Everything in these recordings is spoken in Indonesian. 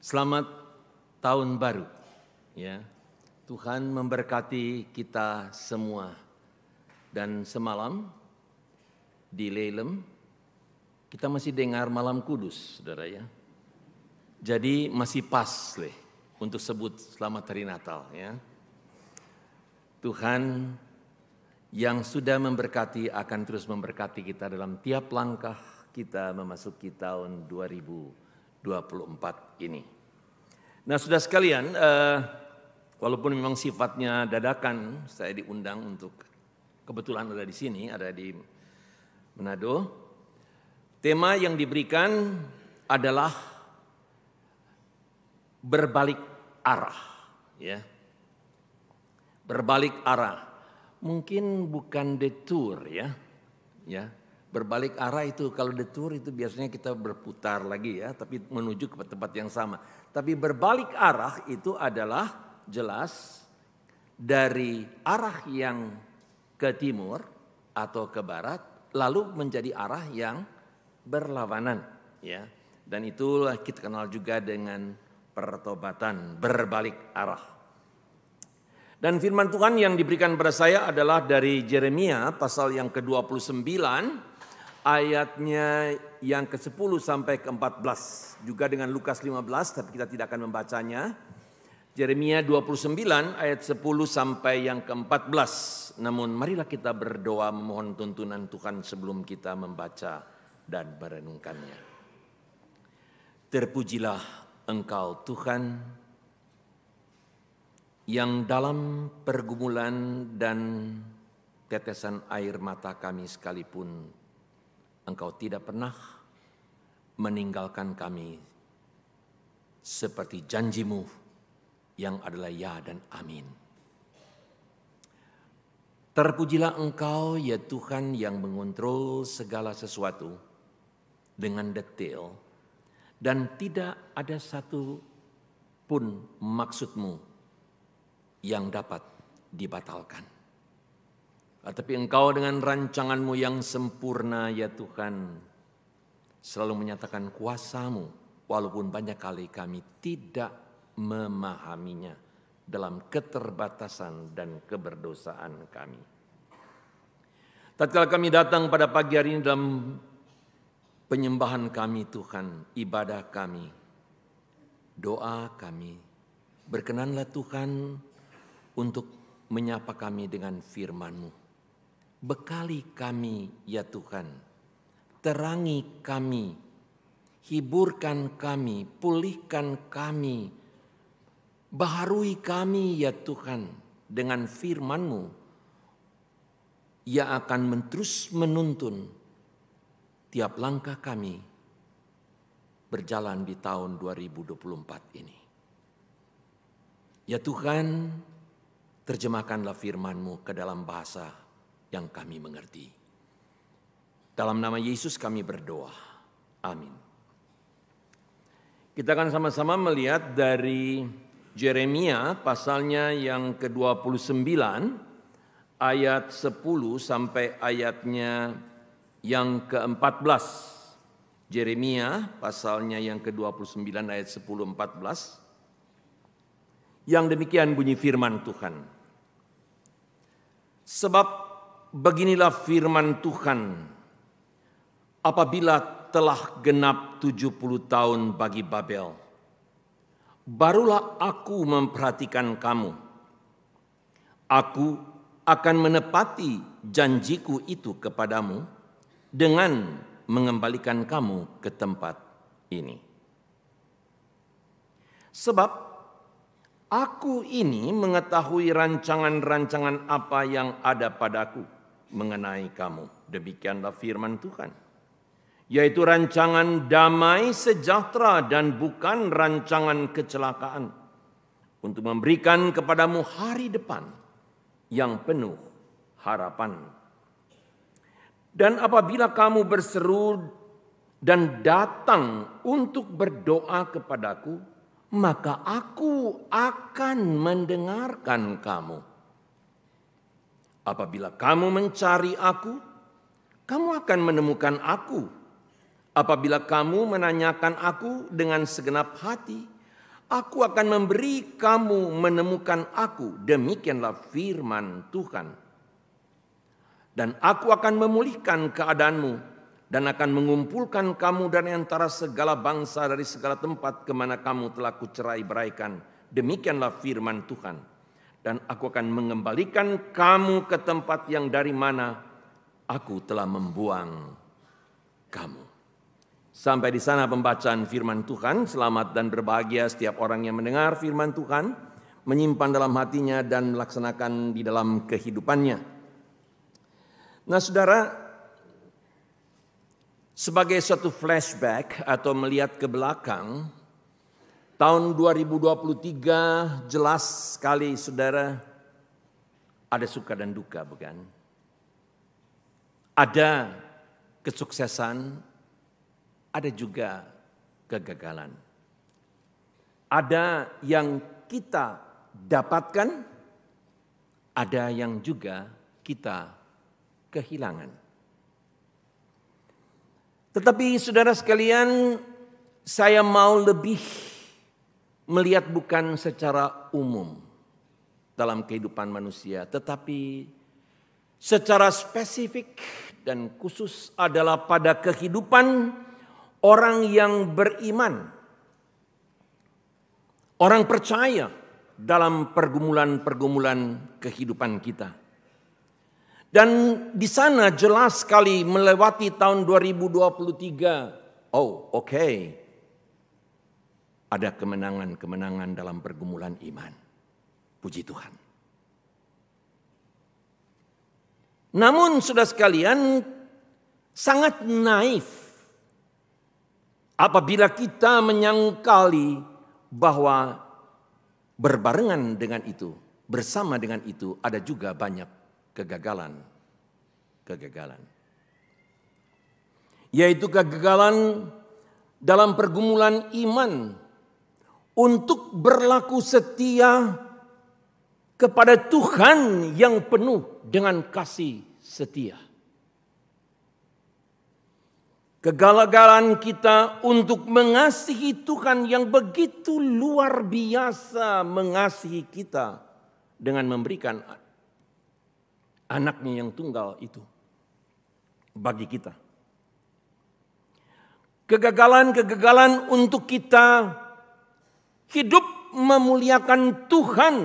Selamat tahun baru. Ya. Tuhan memberkati kita semua. Dan semalam di Lelem kita masih dengar malam kudus, saudara ya. Jadi masih pas untuk sebut selamat hari Natal ya. Tuhan yang sudah memberkati akan terus memberkati kita dalam tiap langkah kita memasuki tahun 2024 ini. Nah, sudah sekalian, walaupun memang sifatnya dadakan, saya diundang untuk kebetulan ada di sini, ada di Manado. Tema yang diberikan adalah berbalik arah, ya. Berbalik arah. Mungkin bukan detour ya. Ya. Berbalik arah itu kalau detour itu biasanya kita berputar lagi ya, tapi menuju ke tempat yang sama. Tapi berbalik arah itu adalah jelas dari arah yang ke timur atau ke barat lalu menjadi arah yang berlawanan ya. Dan itulah kita kenal juga dengan pertobatan, berbalik arah. Dan firman Tuhan yang diberikan kepada saya adalah dari Yeremia pasal yang ke-29 ayatnya yang ke-10 sampai ke-14. Juga dengan Lukas 15 tapi kita tidak akan membacanya. Yeremia 29 ayat 10 sampai yang ke-14. Namun marilah kita berdoa memohon tuntunan Tuhan sebelum kita membaca dan merenungkannya. Terpujilah Engkau Tuhan yang dalam pergumulan dan tetesan air mata kami sekalipun Engkau tidak pernah meninggalkan kami seperti janjimu yang adalah ya dan amin. Terpujilah Engkau ya Tuhan yang mengontrol segala sesuatu dengan detail dan tidak ada satu pun maksudmu yang dapat dibatalkan. Tetapi Engkau dengan rancanganmu yang sempurna ya Tuhan selalu menyatakan kuasamu walaupun banyak kali kami tidak memahaminya dalam keterbatasan dan keberdosaan kami. Tatkala kami datang pada pagi hari ini dalam penyembahan kami Tuhan, ibadah kami, doa kami, berkenanlah Tuhan untuk menyapa kami dengan firman-Mu. Bekali kami ya Tuhan, terangi kami, hiburkan kami, pulihkan kami, baharui kami ya Tuhan dengan firman-Mu yang akan terus menuntun tiap langkah kami berjalan di tahun 2024 ini. Ya Tuhan, terjemahkanlah firman-Mu ke dalam bahasa yang kami mengerti. Dalam nama Yesus kami berdoa. Amin. Kita akan sama-sama melihat dari Yeremia pasalnya yang ke-29 ayat 10 sampai ayatnya yang ke-14. Yeremia pasalnya yang ke-29 ayat 10-14. Yang demikian bunyi firman Tuhan. Sebab beginilah firman Tuhan, apabila telah genap 70 tahun bagi Babel, barulah aku memperhatikan kamu. Aku akan menepati janjiku itu kepadamu dengan mengembalikan kamu ke tempat ini. Sebab aku ini mengetahui rancangan-rancangan apa yang ada padaku mengenai kamu. Demikianlah firman Tuhan. Yaitu rancangan damai sejahtera dan bukan rancangan kecelakaan. Untuk memberikan kepadamu hari depan yang penuh harapan. Dan apabila kamu berseru dan datang untuk berdoa kepadaku, maka aku akan mendengarkan kamu. Apabila kamu mencari aku, kamu akan menemukan aku. Apabila kamu menanyakan aku dengan segenap hati, Aku akan memberi kamu menemukan aku. Demikianlah firman Tuhan. Dan aku akan memulihkan keadaanmu dan akan mengumpulkan kamu dari antara segala bangsa, dari segala tempat kemana kamu telah kucerai-beraikan. Demikianlah firman Tuhan. Dan aku akan mengembalikan kamu ke tempat yang dari mana aku telah membuang kamu. Sampai di sana pembacaan firman Tuhan. Selamat dan berbahagia setiap orang yang mendengar firman Tuhan, menyimpan dalam hatinya dan melaksanakan di dalam kehidupannya. Nah saudara, sebagai suatu flashback atau melihat ke belakang, tahun 2023 jelas sekali saudara, ada suka dan duka bukan? Ada kesuksesan, ada juga kegagalan. Ada yang kita dapatkan, ada yang juga kita kehilangan. Tetapi saudara sekalian, saya mau lebih melihat bukan secara umum dalam kehidupan manusia, tetapi secara spesifik dan khusus adalah pada kehidupan orang yang beriman, orang percaya dalam pergumulan-pergumulan kehidupan kita. Dan di sana jelas sekali melewati tahun 2023. Oh, oke. Ada kemenangan-kemenangan dalam pergumulan iman. Puji Tuhan. Namun saudara sekalian, sangat naif apabila kita menyangkali bahwa berbarengan dengan itu, bersama dengan itu ada juga banyak kegagalan. Yaitu kegagalan dalam pergumulan iman untuk berlaku setia kepada Tuhan yang penuh dengan kasih setia. Kegagalan kita untuk mengasihi Tuhan yang begitu luar biasa mengasihi kita dengan memberikan anaknya yang tunggal itu bagi kita. Kegagalan-kegagalan untuk kita hidup memuliakan Tuhan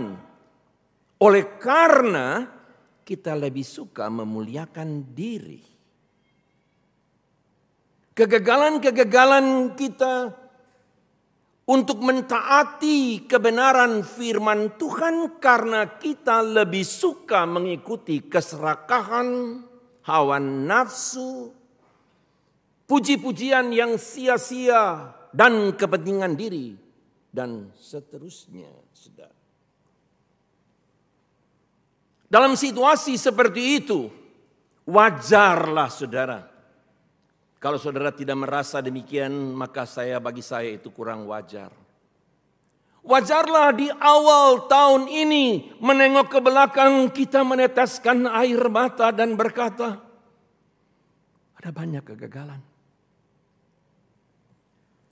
oleh karena kita lebih suka memuliakan diri. Kegagalan-kegagalan kita untuk mentaati kebenaran firman Tuhan karena kita lebih suka mengikuti keserakahan, hawa nafsu, puji-pujian yang sia-sia dan kepentingan diri dan seterusnya. Dalam situasi seperti itu, wajarlah saudara. Kalau saudara tidak merasa demikian, maka bagi saya itu kurang wajar. Wajarlah di awal tahun ini menengok ke belakang kita meneteskan air mata dan berkata, ada banyak kegagalan.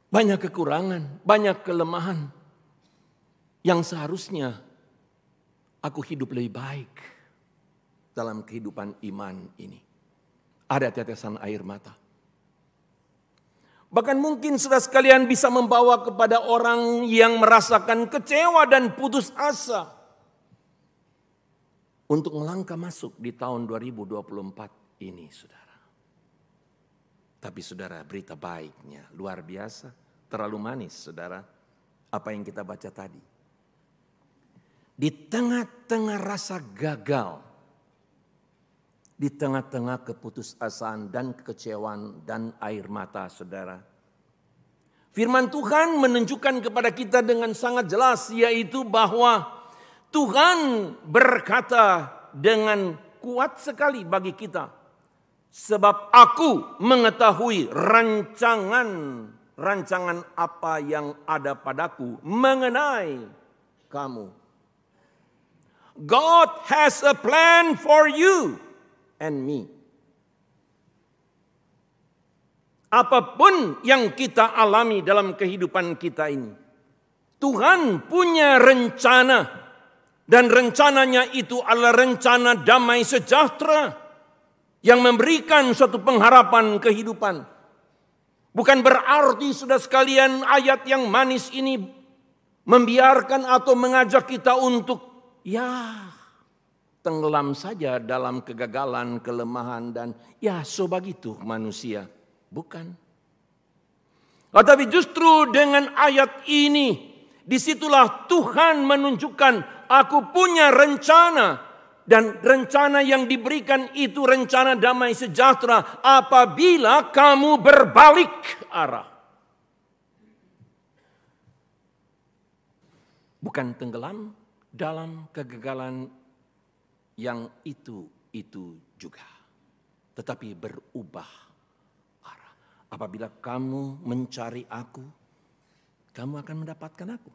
Banyak kekurangan, banyak kelemahan. Yang seharusnya aku hidup lebih baik dalam kehidupan iman ini. Ada tetesan air mata. Bahkan mungkin saudara sekalian bisa membawa kepada orang yang merasakan kecewa dan putus asa untuk melangkah masuk di tahun 2024 ini saudara. Tapi saudara, berita baiknya luar biasa, terlalu manis saudara, apa yang kita baca tadi. Di tengah-tengah rasa gagal, di tengah-tengah keputusasaan dan kekecewaan dan air mata saudara. Firman Tuhan menunjukkan kepada kita dengan sangat jelas, yaitu bahwa Tuhan berkata dengan kuat sekali bagi kita. Sebab aku mengetahui rancangan apa yang ada padaku mengenai kamu. God has a plan for you and me. Apapun yang kita alami dalam kehidupan kita ini, Tuhan punya rencana. Dan rencananya itu adalah rencana damai sejahtera. Yang memberikan suatu pengharapan kehidupan. Bukan berarti sudah sekalian ayat yang manis ini membiarkan atau mengajak kita untuk tenggelam saja dalam kegagalan, kelemahan dan begitu manusia. Bukan. Tetapi justru dengan ayat ini, disitulah Tuhan menunjukkan aku punya rencana. Dan rencana yang diberikan itu rencana damai sejahtera apabila kamu berbalik arah. Bukan tenggelam dalam kegagalan yang itu juga. Tetapi berubah arah. Apabila kamu mencari aku, kamu akan mendapatkan aku.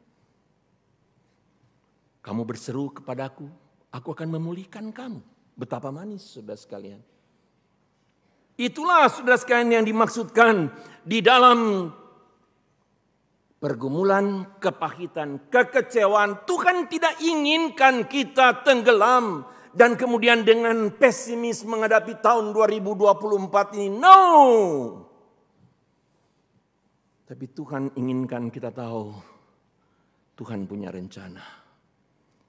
Kamu berseru kepadaku, aku akan memulihkan kamu. Betapa manis saudara sekalian. Itulah saudara sekalian yang dimaksudkan di dalam pergumulan, kepahitan, kekecewaan. Tuhan tidak inginkan kita tenggelam dan kemudian dengan pesimis menghadapi tahun 2024 ini. No. Tapi Tuhan inginkan kita tahu Tuhan punya rencana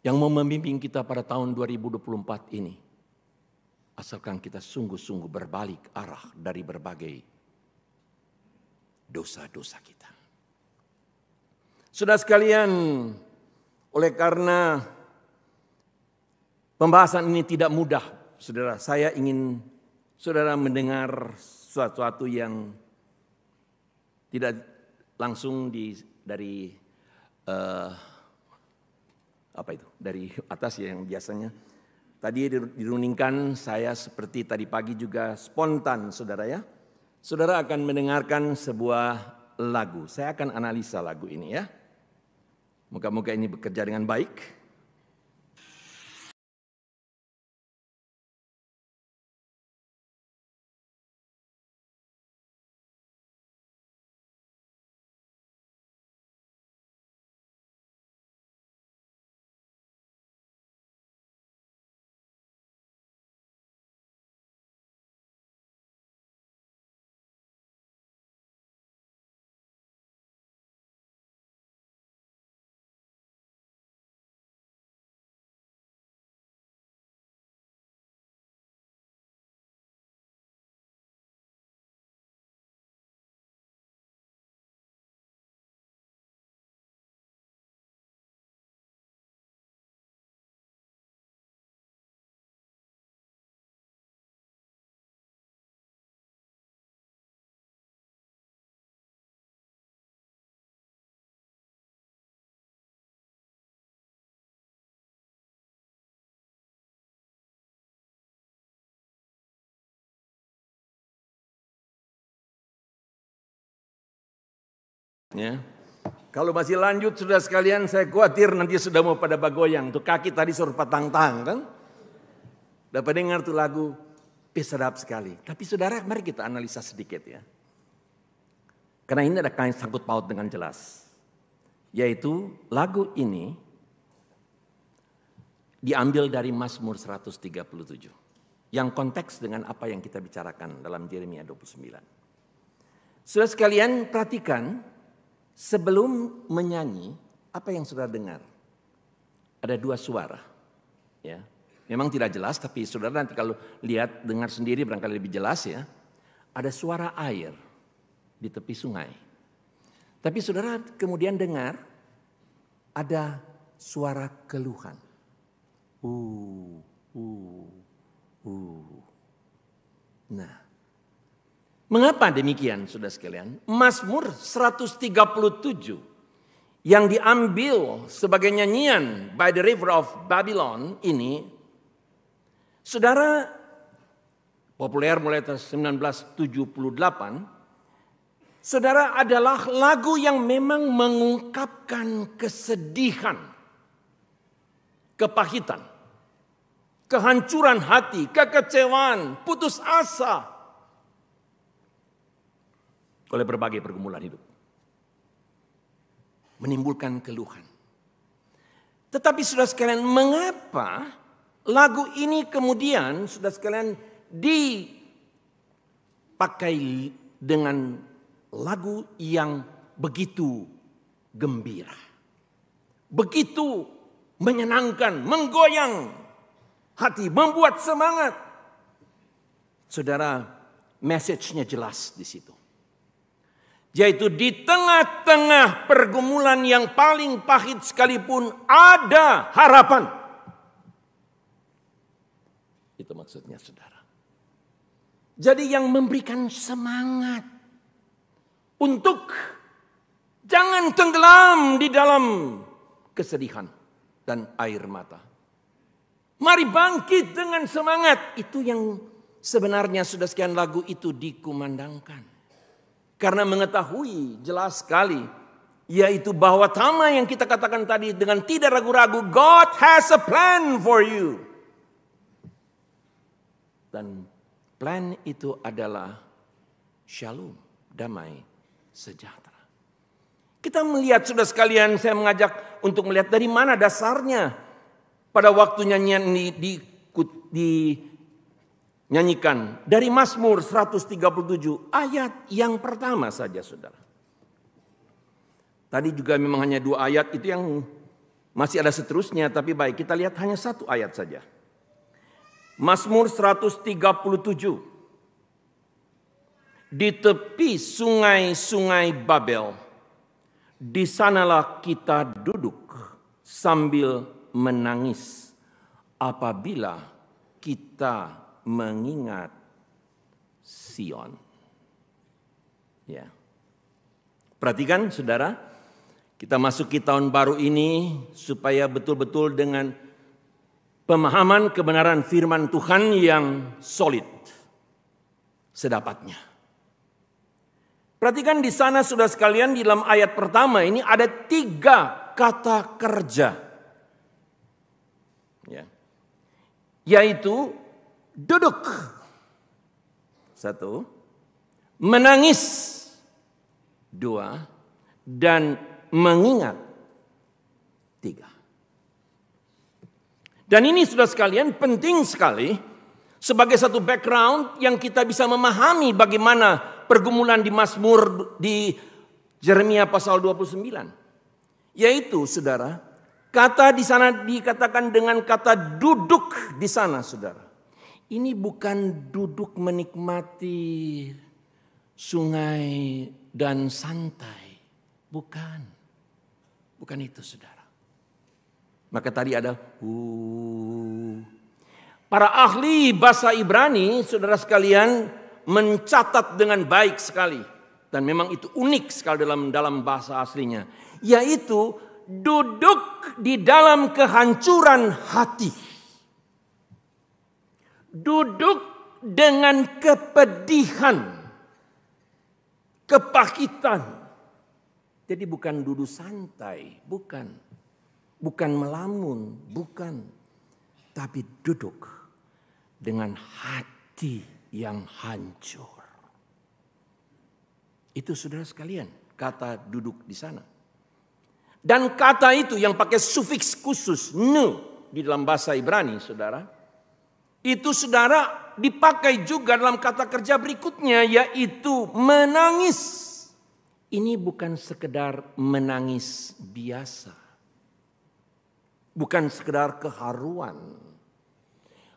yang mau membimbing kita pada tahun 2024 ini. Asalkan kita sungguh-sungguh berbalik arah dari berbagai dosa-dosa kita. Saudara sekalian, oleh karena pembahasan ini tidak mudah, saudara, saya ingin saudara mendengar sesuatu yang tidak langsung dari atas yang biasanya. Tadi diruningkan saya seperti tadi pagi juga spontan saudara ya. Saudara akan mendengarkan sebuah lagu. Saya akan analisa lagu ini ya. Moga-moga ini bekerja dengan baik. Ya. Kalau masih lanjut saudara sekalian, saya khawatir nanti sudah mau pada bagoyang. Tuh kaki tadi suruh patang-tang kan. Dapat dengar tuh lagu, sedap sekali. Tapi saudara, mari kita analisa sedikit ya. Karena ini ada kain sangkut paut dengan jelas. Yaitu lagu ini diambil dari Mazmur 137. Yang konteks dengan apa yang kita bicarakan dalam Yeremia 29. Saudara sekalian perhatikan. Sebelum menyanyi, apa yang saudara dengar? Ada dua suara. Ya. Memang tidak jelas, tapi saudara nanti kalau lihat, dengar sendiri barangkali lebih jelas ya. Ada suara air di tepi sungai. Tapi saudara kemudian dengar, ada suara keluhan. Nah. Mengapa demikian saudara sekalian? Mazmur 137 yang diambil sebagai nyanyian By the River of Babylon ini, saudara, populer mulai tahun 1978, saudara, adalah lagu yang memang mengungkapkan kesedihan, kepahitan, kehancuran hati, kekecewaan, putus asa oleh berbagai pergumulan hidup. menimbulkan keluhan. Tetapi saudara sekalian, mengapa lagu ini kemudian saudara sekalian dipakai dengan lagu yang begitu gembira, begitu menyenangkan, menggoyang hati, membuat semangat. Saudara, message-nya jelas di situ. Yaitu di tengah-tengah pergumulan yang paling pahit sekalipun ada harapan. Itu maksudnya saudara. Jadi yang memberikan semangat untuk jangan tenggelam di dalam kesedihan dan air mata. Mari bangkit dengan semangat. Itu yang sebenarnya sudah sekian lagu itu dikumandangkan. Karena mengetahui jelas sekali, yaitu bahwa sama yang kita katakan tadi dengan tidak ragu-ragu, God has a plan for you. Dan plan itu adalah shalom, damai, sejahtera. Kita melihat sudah sekalian, saya mengajak untuk melihat dari mana dasarnya pada waktu nyanyian ini nyanyikan dari Mazmur 137 ayat yang pertama saja saudara. Tadi juga memang hanya 2 ayat itu yang masih ada seterusnya, tapi baik kita lihat hanya 1 ayat saja. Mazmur 137. Di tepi sungai-sungai Babel, di sanalah kita duduk sambil menangis apabila kita mengingat Sion. Ya. Perhatikan saudara, kita masuki tahun baru ini supaya betul-betul dengan pemahaman kebenaran firman Tuhan yang solid sedapatnya. Perhatikan di sana sudah sekalian, di dalam ayat pertama ini ada 3 kata kerja. Ya. Yaitu duduk 1, menangis 2, dan mengingat 3. Dan ini sudah sekalian penting sekali sebagai satu background yang kita bisa memahami bagaimana pergumulan di Mazmur di Yeremia pasal 29. Yaitu saudara, kata di sana dikatakan dengan kata duduk di sana saudara. Ini bukan duduk menikmati sungai dan santai. Bukan. Bukan itu saudara. Maka tadi ada Para ahli bahasa Ibrani saudara sekalian mencatat dengan baik sekali. Dan memang itu unik sekali dalam bahasa aslinya. Yaitu duduk di dalam kehancuran hati. Duduk dengan kepedihan, kepahitan. Jadi bukan duduk santai, bukan. Bukan melamun, bukan. Tapi duduk dengan hati yang hancur. Itu saudara sekalian, kata duduk di sana. Dan kata itu yang pakai sufiks khusus, ne, di dalam bahasa Ibrani saudara. Itu saudara dipakai juga dalam kata kerja berikutnya, yaitu menangis. Ini bukan sekedar menangis biasa. Bukan sekedar keharuan.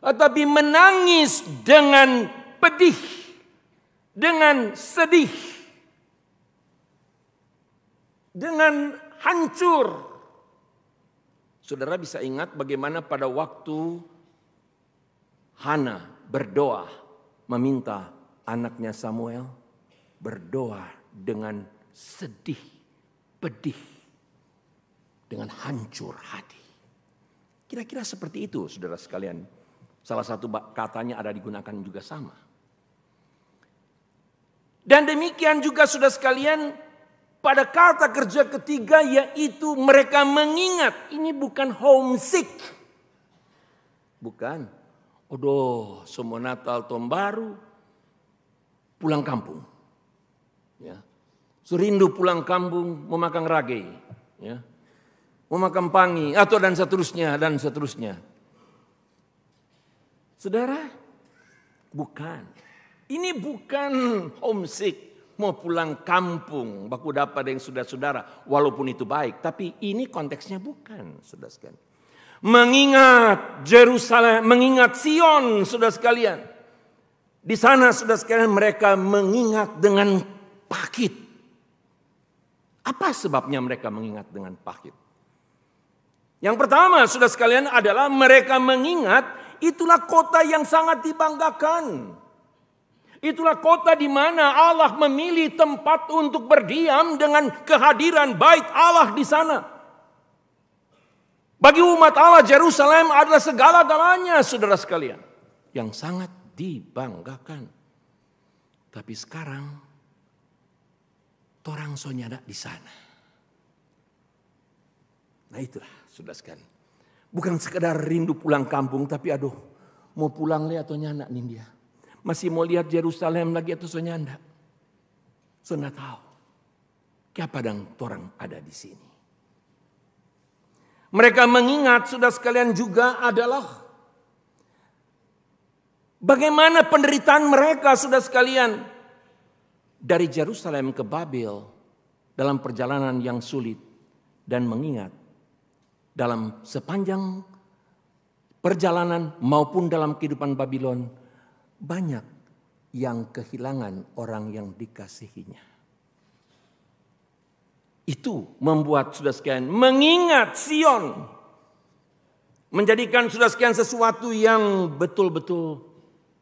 Tetapi menangis dengan pedih. Dengan sedih. Dengan hancur. Saudara bisa ingat bagaimana pada waktu Hana berdoa meminta anaknya Samuel, berdoa dengan sedih, pedih, dengan hancur hati. Kira-kira seperti itu saudara sekalian. Salah satu katanya ada digunakan juga sama. Dan demikian juga saudara sekalian pada kata kerja ketiga, yaitu mereka mengingat. Ini bukan homesick. Bukan. Aduh, semua Natal tahun baru pulang kampung. Ya. Serindu pulang kampung memakan rage. ya, memakampangi, atau dan seterusnya, dan seterusnya. Saudara, bukan. Ini bukan homesick, mau pulang kampung, baku dapat yang saudara-saudara, walaupun itu baik. Tapi ini konteksnya bukan, saudara sekalian. Mengingat Jerusalem, mengingat Sion, saudara sekalian. Di sana, saudara sekalian, mereka mengingat dengan pahit. Apa sebabnya mereka mengingat dengan pahit? Yang pertama, saudara sekalian, adalah mereka mengingat itulah kota yang sangat dibanggakan. Itulah kota di mana Allah memilih tempat untuk berdiam dengan kehadiran bait Allah di sana. Bagi umat Allah, Yerusalem adalah segala-galanya, saudara sekalian, yang sangat dibanggakan. Tapi sekarang torang sonyada di sana. Nah itulah, saudara sekalian. Bukan sekedar rindu pulang kampung, tapi aduh, mau pulang le atau nyana nih dia. Masih mau lihat Yerusalem lagi atau so nyanda. So nggak tahu. Kenapa dang torang ada di sini. Mereka mengingat, saudara sekalian, juga adalah bagaimana penderitaan mereka, saudara sekalian, dari Yerusalem ke Babel dalam perjalanan yang sulit. Dan mengingat dalam sepanjang perjalanan maupun dalam kehidupan Babylon, banyak yang kehilangan orang yang dikasihinya. Itu membuat, saudara sekalian, mengingat Sion menjadikan, saudara sekalian, sesuatu yang betul-betul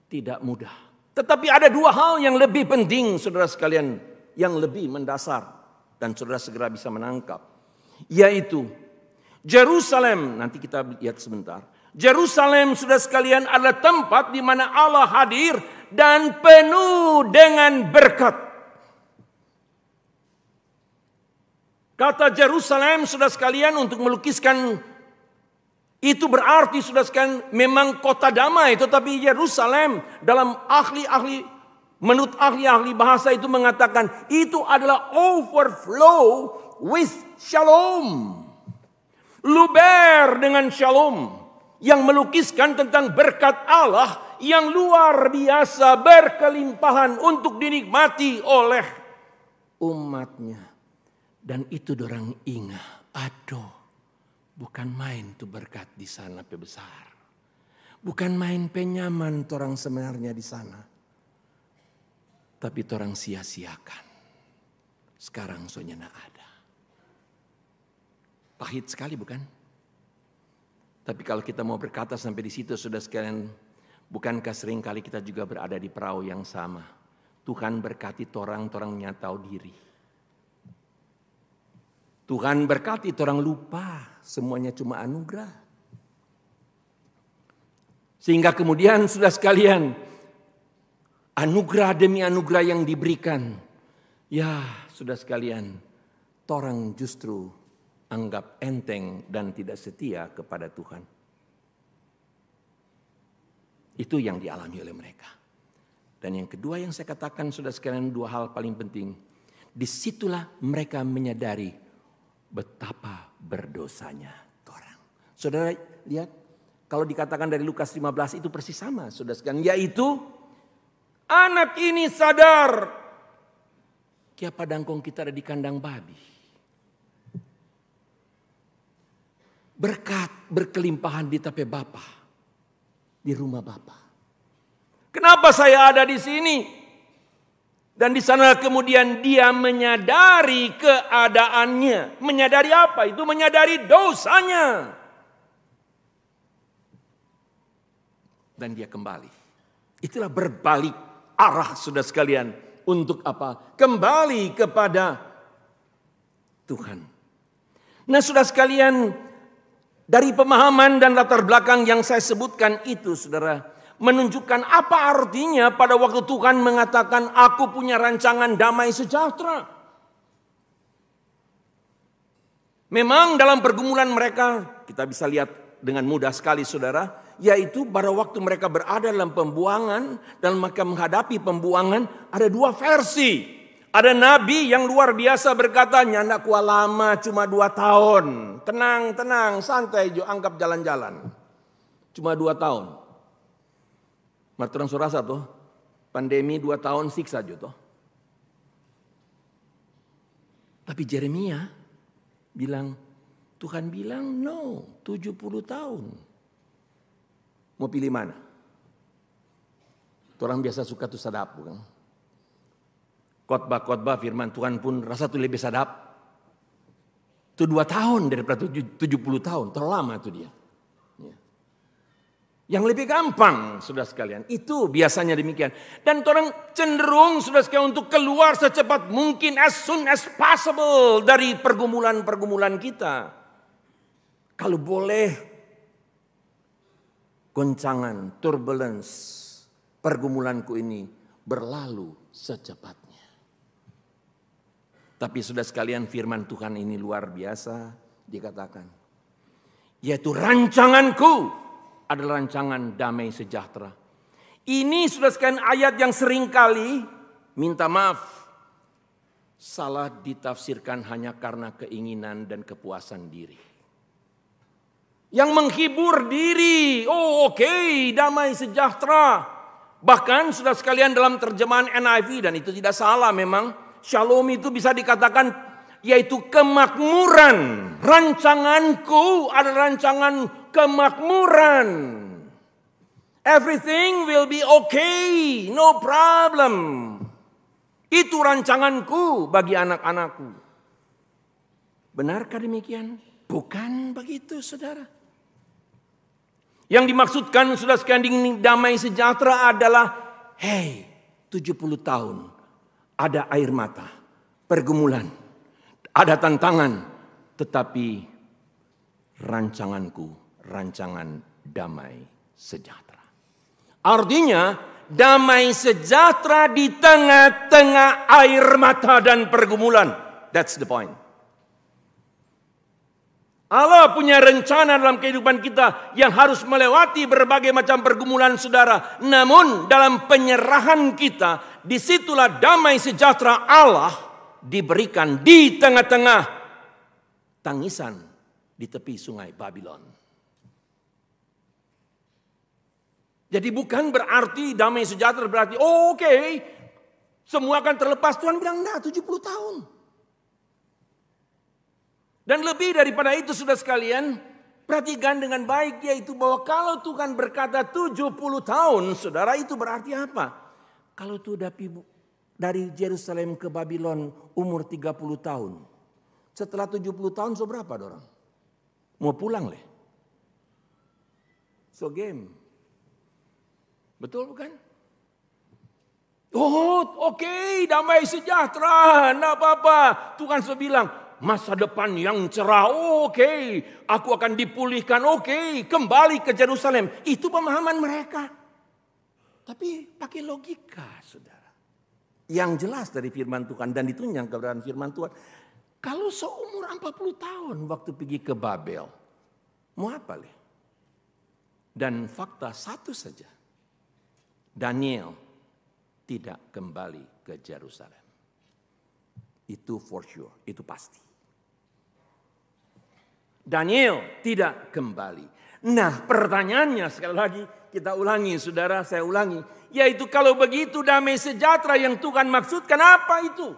tidak mudah. Tetapi ada dua hal yang lebih penting, saudara sekalian, yang lebih mendasar dan saudara segera bisa menangkap, yaitu Yerusalem. Nanti kita lihat sebentar. Yerusalem, saudara sekalian, adalah tempat di mana Allah hadir dan penuh dengan berkat. Kata Yerusalem, saudara sekalian, untuk melukiskan itu berarti, saudara sekalian, memang kota damai. Tetapi Yerusalem dalam menurut ahli-ahli bahasa itu mengatakan itu adalah overflow with shalom. Luber dengan shalom. Yang melukiskan tentang berkat Allah yang luar biasa berkelimpahan untuk dinikmati oleh umatnya. Dan itu dorang ingat, aduh, bukan main tuh berkat di sana besar. Bukan main penyaman torang sebenarnya di sana. Tapi torang sia-siakan. Sekarang sonyana ada. Pahit sekali bukan? Tapi kalau kita mau berkata sampai di situ, saudara sekalian, bukankah sering kali kita juga berada di perahu yang sama? Tuhan berkati torang-torangnya tahu diri. Tuhan berkati torang lupa, semuanya cuma anugerah. Sehingga kemudian, saudara sekalian, anugerah demi anugerah yang diberikan, ya saudara sekalian, torang justru anggap enteng dan tidak setia kepada Tuhan. Itu yang dialami oleh mereka. Dan yang kedua yang saya katakan, saudara sekalian, dua hal paling penting. Disitulah mereka menyadari betapa berdosanya torang. Saudara lihat, kalau dikatakan dari Lukas 15 itu persis sama, saudara sekalian, yaitu anak ini sadar kiapa dangkong kita ada di kandang babi. Berkat berkelimpahan di tape Bapa, di rumah Bapa. Kenapa saya ada di sini? Dan di sana kemudian dia menyadari keadaannya. Menyadari apa? Itu menyadari dosanya. Dan dia kembali. Itulah berbalik arah, saudara sekalian. Untuk apa? Kembali kepada Tuhan. Nah, saudara sekalian, dari pemahaman dan latar belakang yang saya sebutkan itu, saudara, menunjukkan apa artinya pada waktu Tuhan mengatakan, aku punya rancangan damai sejahtera. Memang dalam pergumulan mereka, kita bisa lihat dengan mudah sekali, saudara, yaitu pada waktu mereka berada dalam pembuangan, dan mereka menghadapi pembuangan, ada dua versi. Ada nabi yang luar biasa berkata, "Nyanda kuah lama cuma 2 tahun. Tenang, santai jo, anggap jalan-jalan. Cuma 2 tahun." Marturan surasa tuh, pandemi 2 tahun siksa jo toh. Tapi Yeremia bilang, Tuhan bilang no, 70 tahun. Mau pilih mana? Orang biasa suka tuh sadap bukan? Khotbah firman Tuhan pun rasa tuh lebih sadap. Itu 2 tahun daripada 70 tahun. Terlalu lama itu dia. Ya. Yang lebih gampang sudah sekalian. Itu biasanya demikian. Dan orang cenderung sudah sekalian untuk keluar secepat mungkin. As soon as possible dari pergumulan-pergumulan kita. Kalau boleh goncangan, turbulence, pergumulanku ini berlalu secepatnya. Tapi sudah sekalian firman Tuhan ini luar biasa dikatakan. Yaitu rancanganku adalah rancangan damai sejahtera. Ini sudah sekalian ayat yang seringkali minta maaf salah ditafsirkan hanya karena keinginan dan kepuasan diri. Yang menghibur diri, oke, damai sejahtera. Bahkan sudah sekalian dalam terjemahan NIV dan itu tidak salah memang. Shalom itu bisa dikatakan yaitu kemakmuran. Rancanganku adalah rancangan kemakmuran. Everything will be okay, no problem. Itu rancanganku bagi anak-anakku. Benarkah demikian? Bukan begitu, saudara. Yang dimaksudkan sudah sekalian damai sejahtera adalah 70 tahun. Ada air mata, pergumulan, ada tantangan, tetapi rancanganku, rancangan damai sejahtera. Artinya damai sejahtera di tengah-tengah air mata dan pergumulan. That's the point. Allah punya rencana dalam kehidupan kita yang harus melewati berbagai macam pergumulan saudara. Namun dalam penyerahan kita, disitulah damai sejahtera Allah diberikan di tengah-tengah tangisan di tepi sungai Babylon. Jadi bukan berarti damai sejahtera berarti oke, semua akan terlepas. Tuhan bilang enggak, 70 tahun. Dan lebih daripada itu sudah sekalian, perhatikan dengan baik yaitu bahwa kalau Tuhan berkata 70 tahun, saudara itu berarti apa? Kalau itu dari Yerusalem ke Babylon umur 30 tahun. Setelah 70 tahun so berapa orang? Mau pulang leh. So game. Betul bukan? Oke, damai sejahtera, enggak apa-apa. Tuhan so bilang, masa depan yang cerah, oke. Aku akan dipulihkan, oke. Kembali ke Yerusalem. Itu pemahaman mereka. Tapi pakai logika, saudara. Yang jelas dari firman Tuhan dan ditunjang kebenaran firman Tuhan. Kalau seumur 40 tahun waktu pergi ke Babel. Mau apa leh? Dan fakta satu saja. Daniel tidak kembali ke Yerusalem. Itu for sure, itu pasti. Daniel tidak kembali. Nah, pertanyaannya sekali lagi kita ulangi, saudara, saya ulangi. Yaitu kalau begitu damai sejahtera yang Tuhan maksudkan apa itu?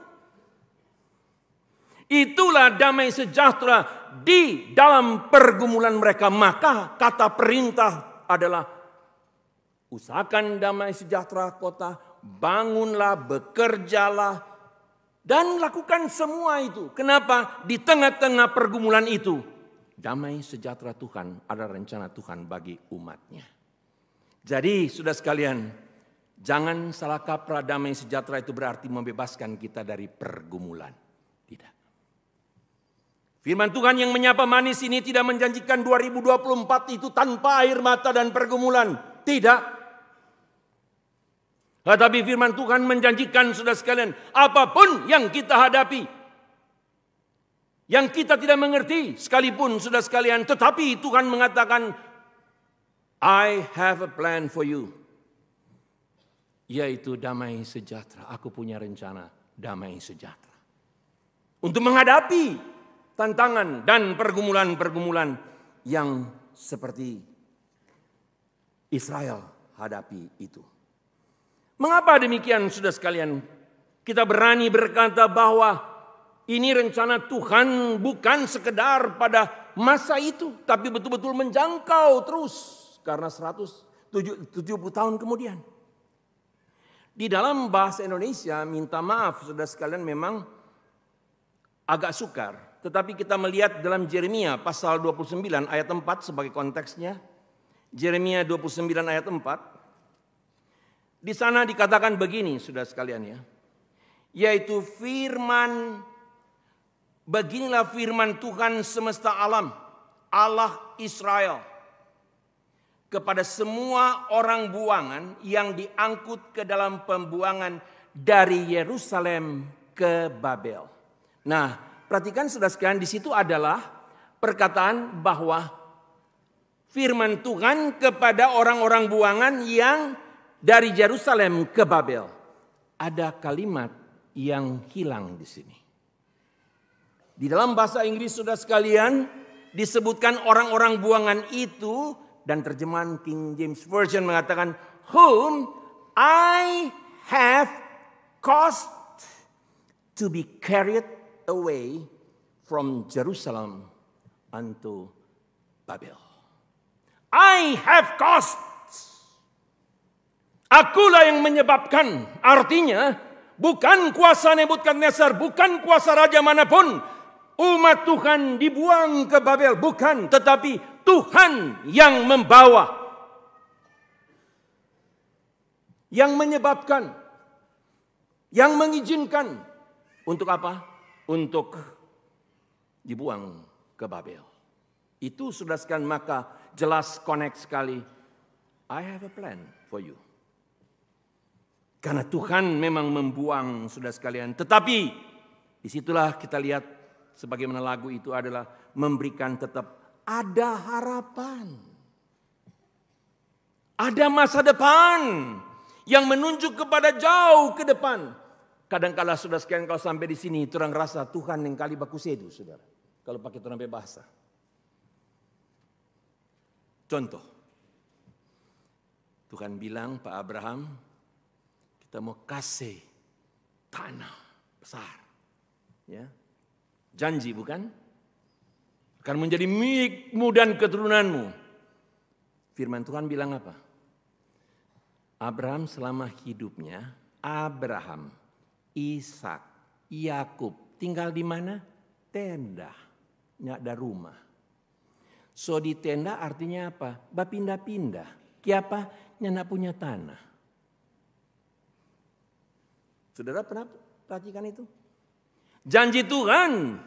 Itulah damai sejahtera di dalam pergumulan mereka. Maka kata perintah adalah usahakan damai sejahtera kota, bangunlah, bekerjalah, dan lakukan semua itu. Kenapa? Di tengah-tengah pergumulan itu, damai sejahtera Tuhan adalah rencana Tuhan bagi umatnya. Jadi sudah sekalian, jangan salah kaprah damai sejahtera itu berarti membebaskan kita dari pergumulan. Tidak. Firman Tuhan yang menyapa manis ini tidak menjanjikan 2024 itu tanpa air mata dan pergumulan. Tidak. Tetapi firman Tuhan menjanjikan sudah sekalian, apapun yang kita hadapi, yang kita tidak mengerti sekalipun sudah sekalian, tetapi Tuhan mengatakan, I have a plan for you. Yaitu damai sejahtera, aku punya rencana damai sejahtera. Untuk menghadapi tantangan dan pergumulan-pergumulan yang seperti Israel hadapi itu. Mengapa demikian, saudara sekalian? Kita berani berkata bahwa ini rencana Tuhan bukan sekedar pada masa itu, tapi betul-betul menjangkau terus karena 170 tahun kemudian. Di dalam bahasa Indonesia, minta maaf saudara sekalian, memang agak sukar. Tetapi kita melihat dalam Yeremia pasal 29 ayat 4 sebagai konteksnya. Yeremia 29 ayat 4. Di sana dikatakan begini saudara sekalian ya. Yaitu beginilah firman Tuhan semesta alam, Allah Israel, kepada semua orang buangan yang diangkut ke dalam pembuangan dari Yerusalem ke Babel. Nah, perhatikan saudara sekalian, di situ adalah perkataan bahwa firman Tuhan kepada orang-orang buangan yang dari Yerusalem ke Babel. Ada kalimat yang hilang di sini. Di dalam bahasa Inggris saudara sekalian disebutkan orang-orang buangan itu, dan terjemahan King James Version mengatakan, whom I have caused to be carried away from Jerusalem unto Babel. I have caused. Akulah yang menyebabkan. Artinya bukan kuasa Nebukadnezar, bukan kuasa raja manapun umat Tuhan dibuang ke Babel, bukan, tetapi Tuhan yang membawa, yang menyebabkan, yang mengizinkan. Untuk apa? Untuk dibuang ke Babel. Itu sudah sekian, maka jelas connect sekali. I have a plan for you. Karena Tuhan memang membuang sudah sekalian. Tetapi disitulah kita lihat sebagaimana lagu itu adalah memberikan tetap ada harapan. Ada masa depan yang menunjuk kepada jauh ke depan. Kadang-kala sudah sekian kalau sampai di sini turang rasa Tuhan yang kali baku sedu, saudara. Kalau pakai turang bahasa. Contoh. Tuhan bilang, Pak Abraham, kita mau kasih tanah besar. Ya. Janji bukan? Akan menjadi milikmu dan keturunanmu. Firman Tuhan bilang apa? Abraham selama hidupnya, Abraham, Ishak, Yakub tinggal di mana? Tenda, nggak ada rumah. So di tenda artinya apa? Bapindah-pindah. Kiapa? Nggak punya tanah. Saudara pernah perhatikan itu? Janji Tuhan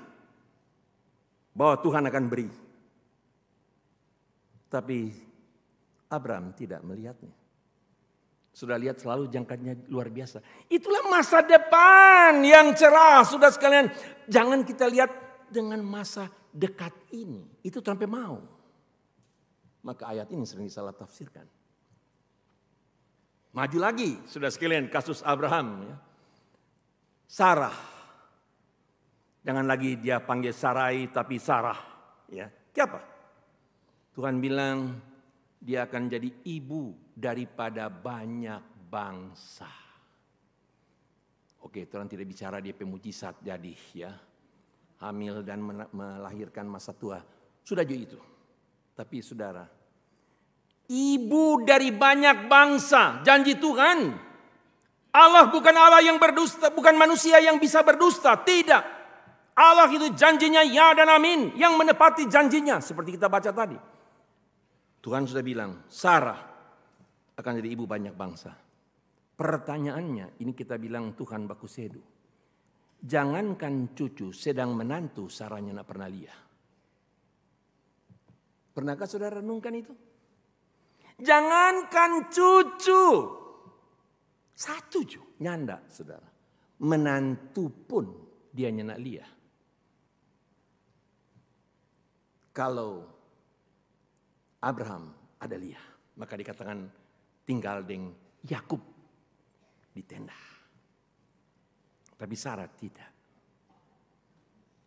bahwa Tuhan akan beri. Tapi Abraham tidak melihatnya. Sudah lihat selalu jangkanya luar biasa. Itulah masa depan yang cerah, sudah sekalian. Jangan kita lihat dengan masa dekat ini. Itu sampai mau. Maka ayat ini sering disalah tafsirkan. Maju lagi, sudah sekalian, kasus Abraham. Ya. Sarah. Jangan lagi dia panggil Sarai tapi Sarah. Ya, siapa? Tuhan bilang dia akan jadi ibu daripada banyak bangsa. Oke, Tuhan tidak bicara dia pemujizat jadi ya. Hamil dan melahirkan masa tua. Sudah juga itu. Tapi saudara, ibu dari banyak bangsa, janji Tuhan. Allah bukan Allah yang berdusta, bukan manusia yang bisa berdusta, tidak. Allah itu janjinya ya dan amin, yang menepati janjinya seperti kita baca tadi. Tuhan sudah bilang, Sarah akan jadi ibu banyak bangsa. Pertanyaannya, ini kita bilang Tuhan baku sedu. Jangankan cucu, sedang menantu Sarahnya tidak pernah lihat. Pernahkah saudara renungkan itu? Jangankan cucu, satu ju, nyanda saudara. Menantu pun dia nyenak lihat. Kalau Abraham ada Lia, maka dikatakan tinggal dengan Yakub di tenda. Tapi Sarah tidak.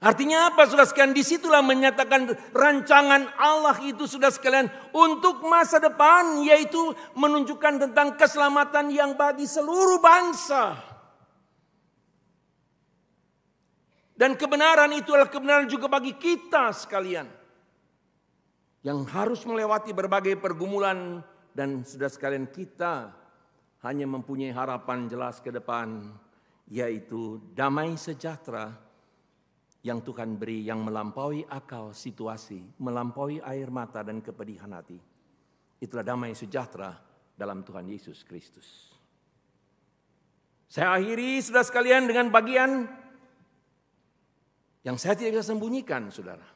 Artinya apa saudara sekalian? Disitulah menyatakan rancangan Allah itu saudara sekalian untuk masa depan, yaitu menunjukkan tentang keselamatan yang bagi seluruh bangsa. Dan kebenaran itu adalah kebenaran juga bagi kita sekalian. Yang harus melewati berbagai pergumulan, dan saudara sekalian kita hanya mempunyai harapan jelas ke depan, yaitu damai sejahtera yang Tuhan beri, yang melampaui akal situasi, melampaui air mata dan kepedihan hati. Itulah damai sejahtera dalam Tuhan Yesus Kristus. Saya akhiri saudara sekalian dengan bagian yang saya tidak bisa sembunyikan, saudara.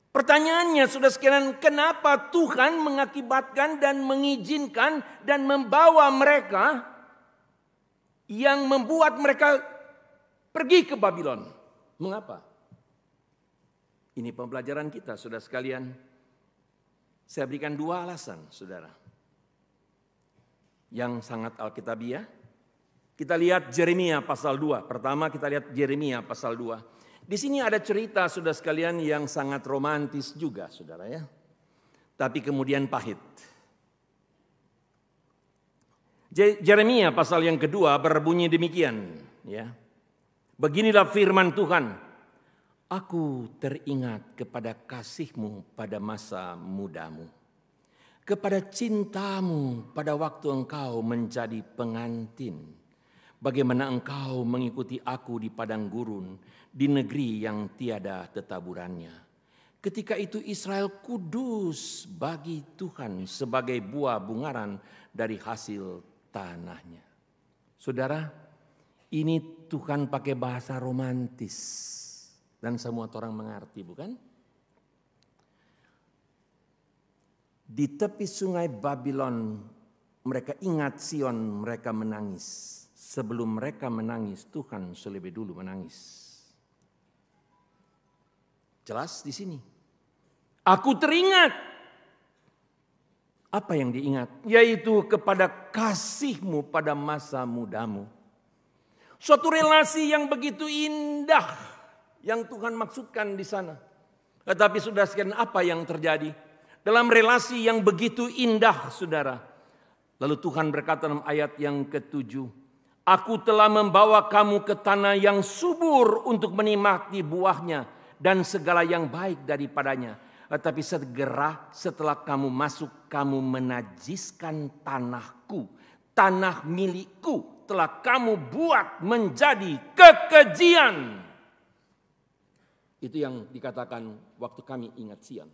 Pertanyaannya saudara sekalian, kenapa Tuhan mengakibatkan dan mengizinkan dan membawa mereka yang membuat mereka pergi ke Babylon? Mengapa? Ini pembelajaran kita, saudara sekalian. Saya berikan 2 alasan, saudara, yang sangat alkitabiah. Kita lihat Yeremia pasal 2. Pertama kita lihat Yeremia pasal 2. Di sini ada cerita, saudara sekalian, yang sangat romantis juga, saudara ya. Tapi kemudian pahit. Yeremia pasal yang kedua berbunyi demikian, ya. Beginilah firman Tuhan, aku teringat kepada kasih-Mu pada masa mudamu, kepada cintamu pada waktu engkau menjadi pengantin, bagaimana engkau mengikuti aku di padang gurun, di negeri yang tiada tetaburannya. Ketika itu Israel kudus bagi Tuhan sebagai buah bungaran dari hasil tanahnya. Saudara, ini Tuhan pakai bahasa romantis dan semua orang mengerti, bukan? Di tepi sungai Babylon mereka ingat Sion, mereka menangis. Sebelum mereka menangis, Tuhan selebih dulu menangis. Jelas di sini. Aku teringat. Apa yang diingat? Yaitu kepada kasih-Mu pada masa mudamu. Suatu relasi yang begitu indah yang Tuhan maksudkan di sana. Tetapi saudara sekalian, apa yang terjadi? Dalam relasi yang begitu indah, saudara. Lalu Tuhan berkata dalam ayat yang ke-7. Aku telah membawa kamu ke tanah yang subur untuk menikmati buahnya dan segala yang baik daripadanya. Tetapi segera setelah kamu masuk, kamu menajiskan tanahku, tanah milikku. Telah kamu buat menjadi kekejian. Itu yang dikatakan waktu kami ingat Sion.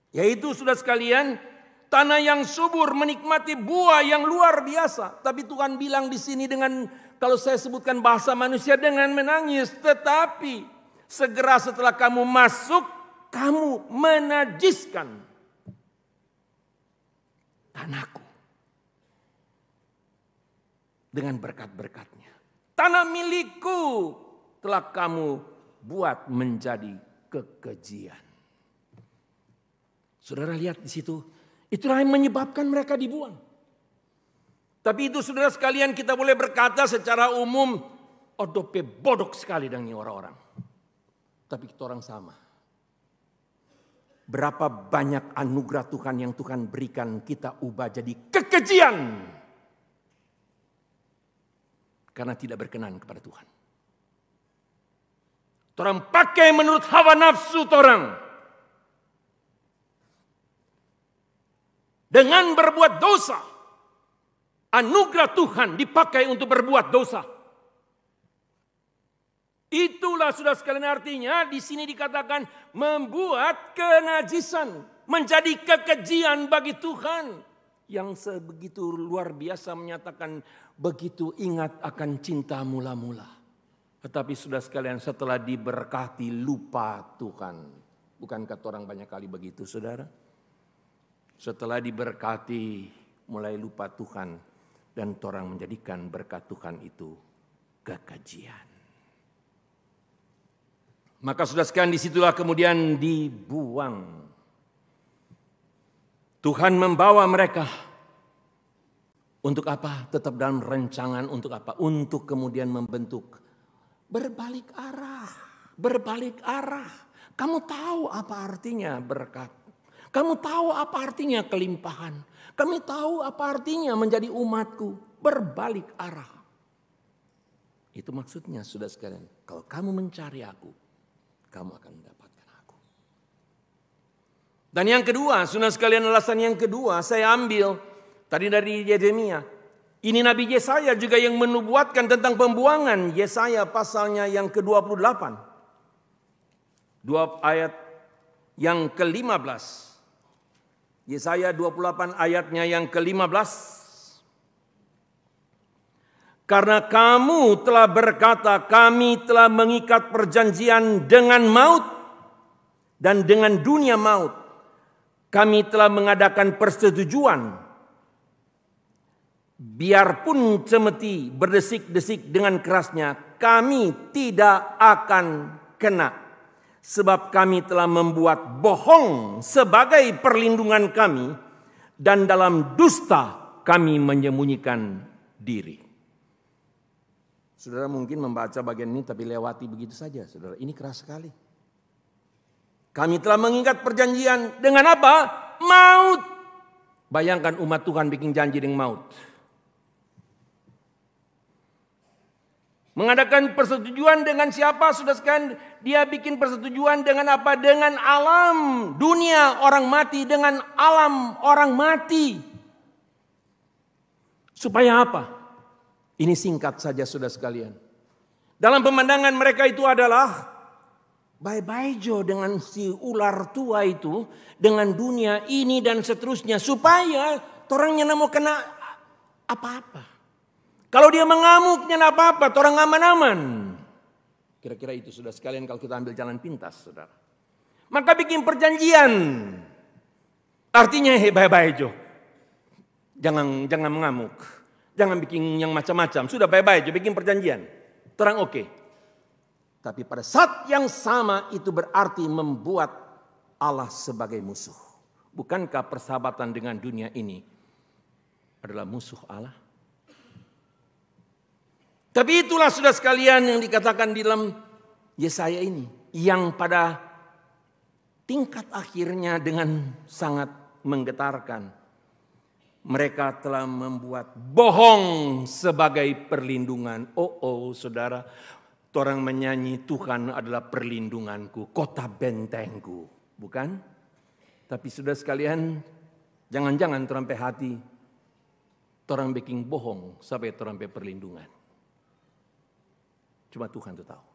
Yaitu saudara sekalian, tanah yang subur menikmati buah yang luar biasa. Tapi Tuhan bilang di sini dengan, kalau saya sebutkan bahasa manusia, dengan menangis. Tetapi segera setelah kamu masuk, kamu menajiskan tanahku dengan berkat-berkatnya. Tanah milikku telah kamu buat menjadi kekejian. Saudara lihat di situ, itulah yang menyebabkan mereka dibuang. Tapi itu saudara sekalian, kita boleh berkata secara umum, odope bodok sekali dengan orang-orang. Tapi kita orang sama. Berapa banyak anugerah Tuhan yang Tuhan berikan, kita ubah jadi kekejian. Karena tidak berkenan kepada Tuhan. Orang pakai menurut hawa nafsu orang. Dengan berbuat dosa. Anugerah Tuhan dipakai untuk berbuat dosa. Itulah sudah sekalian artinya di sini dikatakan membuat kenajisan. Menjadi kekejian bagi Tuhan. Yang sebegitu luar biasa menyatakan begitu ingat akan cinta mula-mula. Tetapi sudah sekalian setelah diberkati lupa Tuhan. Bukankah orang banyak kali begitu saudara? Setelah diberkati mulai lupa Tuhan. Dan orang menjadikan berkat Tuhan itu kekejian. Maka sudah sekalian disitulah kemudian dibuang. Tuhan membawa mereka Untuk apa? Tetap dalam rancangan untuk apa? Untuk kemudian membentuk. Berbalik arah. Berbalik arah. Kamu tahu apa artinya berkat. Kamu tahu apa artinya kelimpahan. Kamu tahu apa artinya menjadi umatku. Berbalik arah. Itu maksudnya saudara sekalian. Kalau kamu mencari aku, kamu akan mendapatkan aku. Dan yang kedua, saudara sekalian, alasan yang kedua saya ambil tadi dari Yeremia. Ini Nabi Yesaya juga yang menubuatkan tentang pembuangan. Yesaya pasalnya yang ke-28. Dua ayat yang ke-15. Yesaya 28 ayatnya yang ke-15. Karena kamu telah berkata, kami telah mengikat perjanjian dengan maut dan dengan dunia maut. Kami telah mengadakan persetujuan. Biarpun cemeti berdesik-desik dengan kerasnya, kami tidak akan kena. Sebab kami telah membuat bohong sebagai perlindungan kami, dan dalam dusta kami menyembunyikan diri. Saudara mungkin membaca bagian ini tapi lewati begitu saja. Saudara, ini keras sekali. Kami telah mengikat perjanjian dengan apa? Maut. Bayangkan umat Tuhan bikin janji dengan maut. Mengadakan persetujuan dengan siapa? Saudara sekalian, dia bikin persetujuan dengan apa? Dengan alam dunia orang mati, dengan alam orang mati. Supaya apa? Ini singkat saja saudara sekalian. Dalam pemandangan mereka itu adalah bye-bye Jo dengan si ular tua itu, dengan dunia ini dan seterusnya. Supaya orangnya mau kena apa-apa. Kalau dia mengamuknya apa-apa, orang aman-aman. Kira-kira itu saudara sekalian kalau kita ambil jalan pintas saudara. Maka bikin perjanjian. Artinya bye-bye Jo. Jangan mengamuk. Jangan bikin yang macam-macam. Sudah bye-bye Jo, bikin perjanjian. Terang oke. Tapi pada saat yang sama itu berarti membuat Allah sebagai musuh. Bukankah persahabatan dengan dunia ini adalah musuh Allah? Tapi itulah saudara sekalian yang dikatakan di dalam Yesaya ini. Yang pada tingkat akhirnya dengan sangat menggetarkan. Mereka telah membuat bohong sebagai perlindungan. Oh saudara, orang menyanyi Tuhan adalah perlindunganku, kota bentengku. Bukan? Tapi saudara sekalian, jangan-jangan terampai hati. Orang bikin bohong sampai terampai perlindungan. Cuma Tuhan itu tahu.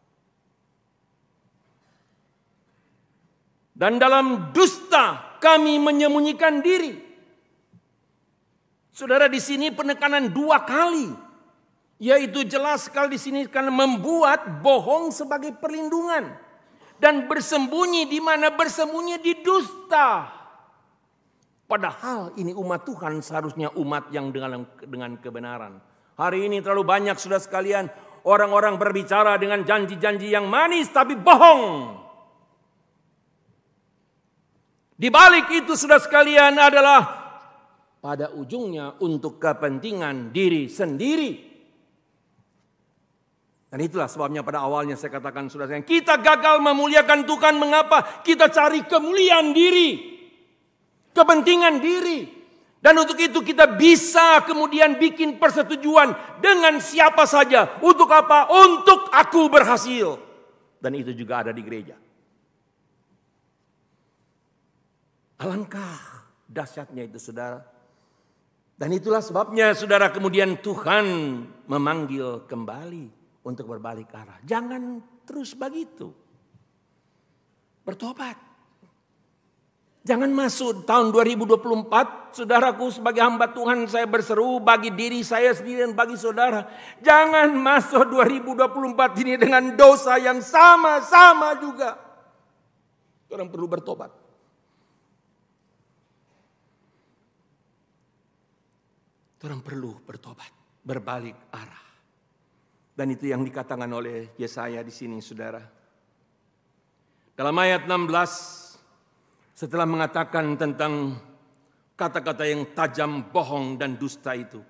Dan dalam dusta kami menyembunyikan diri. Saudara, di sini penekanan 2 kali. Yaitu jelas sekali di sini karena membuat bohong sebagai perlindungan. Dan bersembunyi di mana? Bersembunyi di dusta. Padahal ini umat Tuhan seharusnya umat yang dengan kebenaran. Hari ini terlalu banyak saudara sekalian. Orang-orang berbicara dengan janji-janji yang manis tapi bohong. Di balik itu saudara sekalian adalah pada ujungnya untuk kepentingan diri sendiri. Dan itulah sebabnya pada awalnya saya katakan saudara sekalian, kita gagal memuliakan Tuhan. Mengapa? Kita cari kemuliaan diri. Kepentingan diri. Dan untuk itu kita bisa kemudian bikin persetujuan dengan siapa saja. Untuk apa? Untuk aku berhasil. Dan itu juga ada di gereja. Alangkah dahsyatnya itu saudara. Dan itulah sebabnya saudara kemudian Tuhan memanggil kembali untuk berbalik arah. Jangan terus begitu. Bertobat. Jangan masuk tahun 2024, saudaraku sebagai hamba Tuhan saya berseru bagi diri saya sendiri dan bagi saudara. Jangan masuk 2024 ini dengan dosa yang sama-sama juga. Orang perlu bertobat. Orang perlu bertobat, berbalik arah. Dan itu yang dikatakan oleh Yesaya di sini saudara. Dalam ayat 16, setelah mengatakan tentang kata-kata yang tajam, bohong dan dusta itu.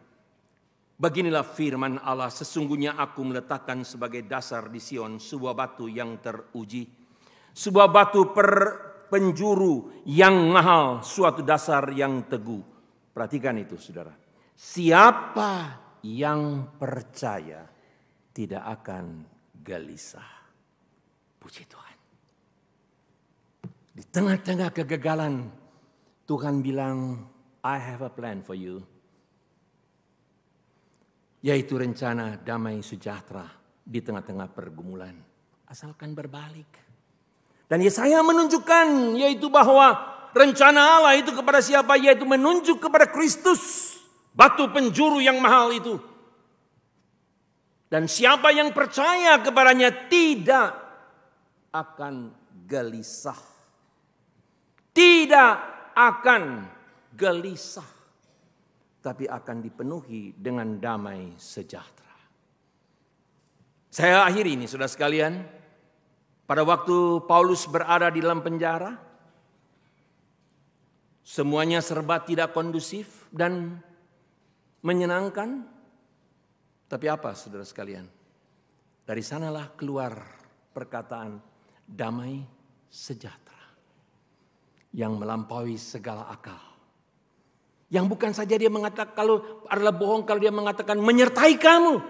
Beginilah firman Allah, sesungguhnya aku meletakkan sebagai dasar di Sion sebuah batu yang teruji. Sebuah batu penjuru yang mahal, suatu dasar yang teguh. Perhatikan itu saudara. Siapa yang percaya tidak akan gelisah. Puji Tuhan. Di tengah-tengah kegagalan, Tuhan bilang, I have a plan for you. Yaitu rencana damai sejahtera di tengah-tengah pergumulan. Asalkan berbalik. Dan Yesaya menunjukkan yaitu bahwa rencana Allah itu kepada siapa? Yaitu menunjuk kepada Kristus. Batu penjuru yang mahal itu. Dan siapa yang percaya kepadanya tidak akan gelisah. Tidak akan gelisah. Tapi akan dipenuhi dengan damai sejahtera. Saya akhiri ini saudara sekalian. Pada waktu Paulus berada di dalam penjara, semuanya serba tidak kondusif dan menyenangkan. Tapi apa saudara sekalian? Dari sanalah keluar perkataan damai sejahtera yang melampaui segala akal. Yang bukan saja dia mengatakan kalau adalah bohong kalau dia mengatakan menyertai kamu.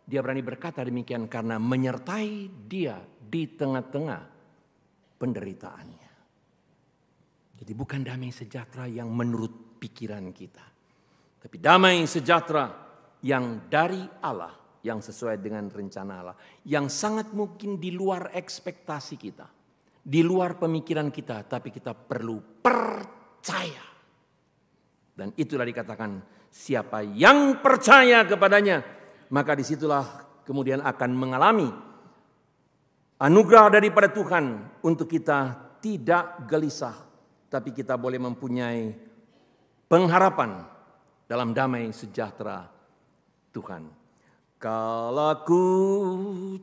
Dia berani berkata demikian karena menyertai dia di tengah-tengah penderitaannya. Jadi bukan damai sejahtera yang menurut pikiran kita. Tapi damai sejahtera yang dari Allah, yang sesuai dengan rencana Allah. Yang sangat mungkin di luar ekspektasi kita. Di luar pemikiran kita, tapi kita perlu percaya. Dan itulah dikatakan siapa yang percaya kepadanya. Maka disitulah kemudian akan mengalami anugerah daripada Tuhan. Untuk kita tidak gelisah. Tapi kita boleh mempunyai pengharapan dalam damai sejahtera Tuhan. Kalau ku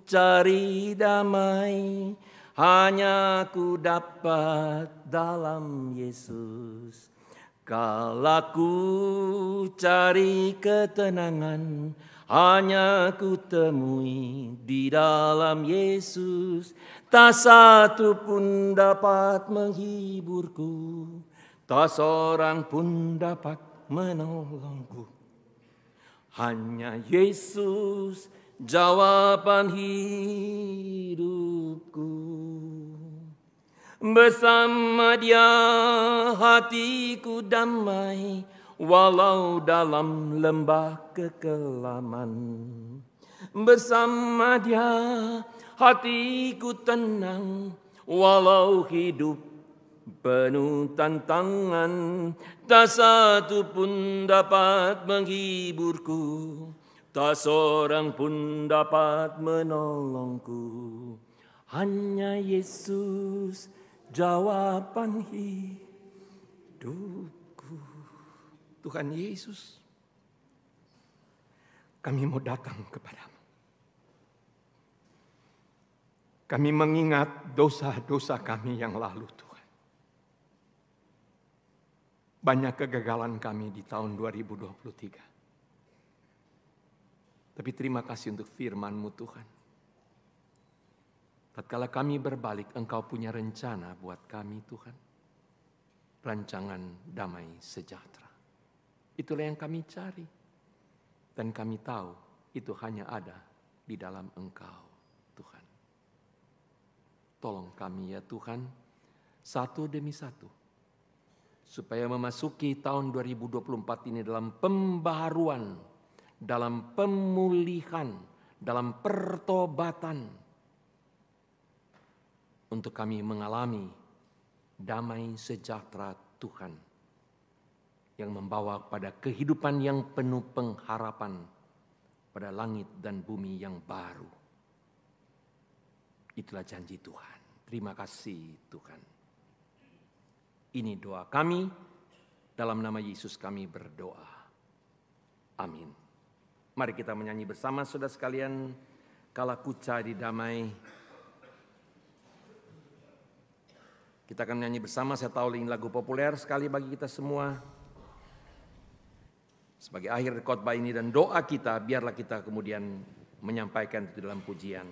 cari damai, hanya ku dapat dalam Yesus. Kalau ku cari ketenangan, hanya ku temui di dalam Yesus. Tak satu pun dapat menghiburku, tak seorang pun dapat menolongku. Hanya Yesus jawaban hidupku. Bersama Dia hatiku damai, walau dalam lembah kekelaman. Bersama Dia hatiku tenang, walau hidup penuh tantangan. Tak satu pun dapat menghiburku, tak seorang pun dapat menolongku. Hanya Yesus jawaban hidupku. Tuhan Yesus, kami mau datang kepadamu. Kami mengingat dosa-dosa kami yang lalu Tuhan. Banyak kegagalan kami di tahun 2023. Tapi terima kasih untuk firman-Mu Tuhan. Tatkala kami berbalik, Engkau punya rencana buat kami Tuhan. Rancangan damai sejahtera. Itulah yang kami cari. Dan kami tahu itu hanya ada di dalam Engkau Tuhan. Tolong kami ya Tuhan, satu demi satu. Supaya memasuki tahun 2024 ini dalam pembaharuan, dalam pemulihan, dalam pertobatan. Untuk kami mengalami damai sejahtera Tuhan. Yang membawa pada kehidupan yang penuh pengharapan. Pada langit dan bumi yang baru. Itulah janji Tuhan. Terima kasih Tuhan. Ini doa kami. Dalam nama Yesus kami berdoa. Amin. Mari kita menyanyi bersama saudara sekalian. Kalau ku cari damai. Kita akan menyanyi bersama, saya tahu ini lagu populer sekali bagi kita semua. Sebagai akhir khotbah ini dan doa kita, biarlah kita kemudian menyampaikan itu dalam pujian.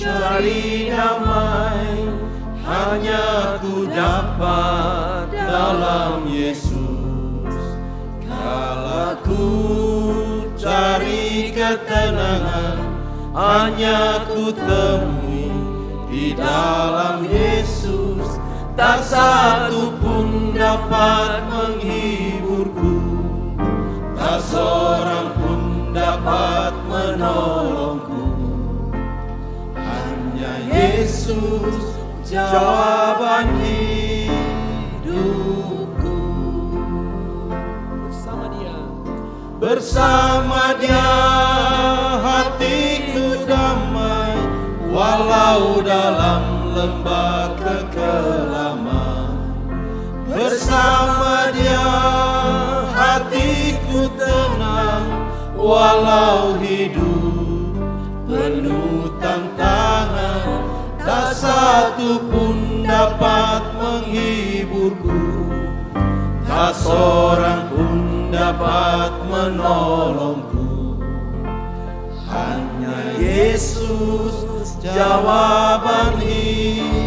Cari damai hanya ku dapat dalam Yesus. Kala ku cari ketenangan hanya ku temui di dalam Yesus. Tak satu pun dapat menghiburku, tak seorang pun dapat menolongku. Yesus jawaban hidupku. Bersama Dia hatiku damai, walau dalam lembah kekelaman. Bersama Dia hatiku tenang, walau hidup penuh tantangan. Tak satu pun dapat menghiburku, tak seorang pun dapat menolongku. Hanya Yesus jawaban hidup.